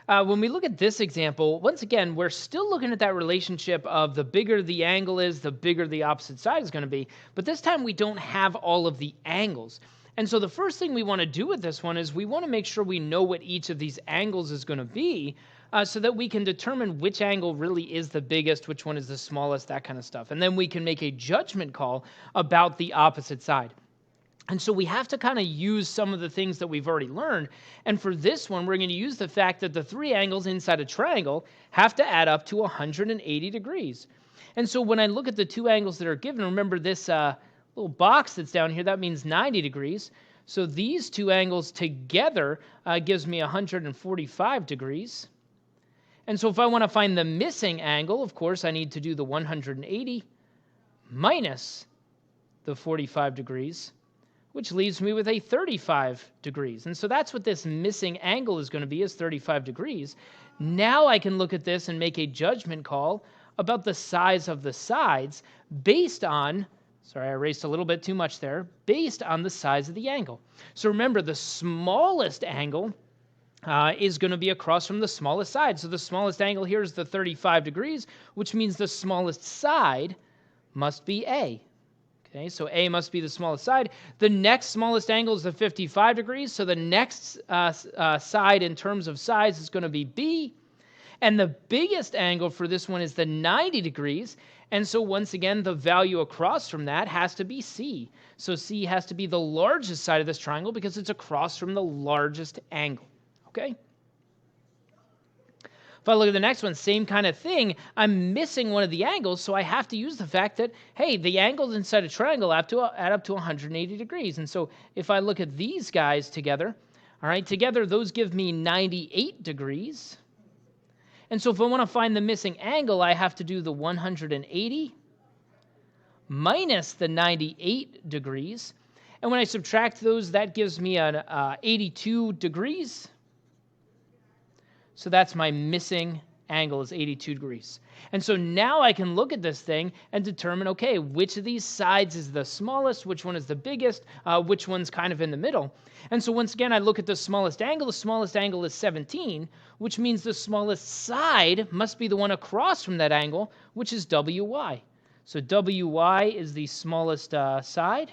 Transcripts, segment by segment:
When we look at this example, once again, we're still looking at that relationship of the bigger the angle is, the bigger the opposite side is going to be. But this time we don't have all of the angles. And so the first thing we want to do with this one is we want to make sure we know what each of these angles is going to be so that we can determine which angle really is the biggest, which one is the smallest, that kind of stuff. And then we can make a judgment call about the opposite side. And so we have to kind of use some of the things that we've already learned. And for this one, we're going to use the fact that the three angles inside a triangle have to add up to 180 degrees. And so when I look at the two angles that are given, remember this little box that's down here, that means 90 degrees. So these two angles together gives me 145 degrees. And so if I want to find the missing angle, of course, I need to do the 180 minus the 45 degrees, which leaves me with a 35 degrees. And so that's what this missing angle is going to be, is 35 degrees. Now I can look at this and make a judgment call about the size of the sides based on, sorry, I erased a little bit too much there, based on the size of the angle. So remember, the smallest angle is going to be across from the smallest side. So the smallest angle here is the 35 degrees, which means the smallest side must be A. Okay, so A must be the smallest side. The next smallest angle is the 55 degrees, so the next side in terms of size is going to be B. And the biggest angle for this one is the 90 degrees. And so once again, the value across from that has to be C. So C has to be the largest side of this triangle because it's across from the largest angle. Okay? If I look at the next one, same kind of thing. I'm missing one of the angles, so I have to use the fact that, hey, the angles inside a triangle have to add up to 180 degrees. And so if I look at these guys together, all right, together those give me 98 degrees. And so if I want to find the missing angle, I have to do the 180 minus the 98 degrees. And when I subtract those, that gives me an 82 degrees. So that's my missing angle, is 82 degrees. And so now I can look at this thing and determine, okay, which of these sides is the smallest, which one is the biggest, which one's kind of in the middle. And so once again, I look at the smallest angle. The smallest angle is 17, which means the smallest side must be the one across from that angle, which is WY. So WY is the smallest side.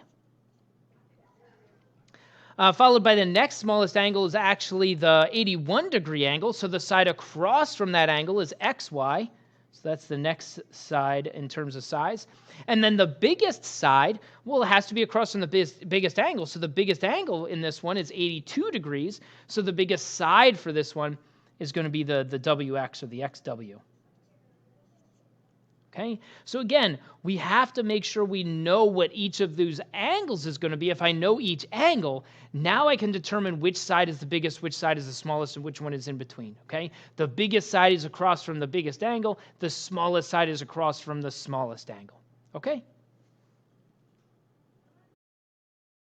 Followed by the next smallest angle is actually the 81 degree angle. So the side across from that angle is XY. So that's the next side in terms of size. And then the biggest side, well, it has to be across from the biggest angle. So the biggest angle in this one is 82 degrees. So the biggest side for this one is going to be the WX, or the XW. Okay, so again, we have to make sure we know what each of those angles is going to be. If I know each angle, now I can determine which side is the biggest, which side is the smallest, and which one is in between. Okay, the biggest side is across from the biggest angle. The smallest side is across from the smallest angle. Okay.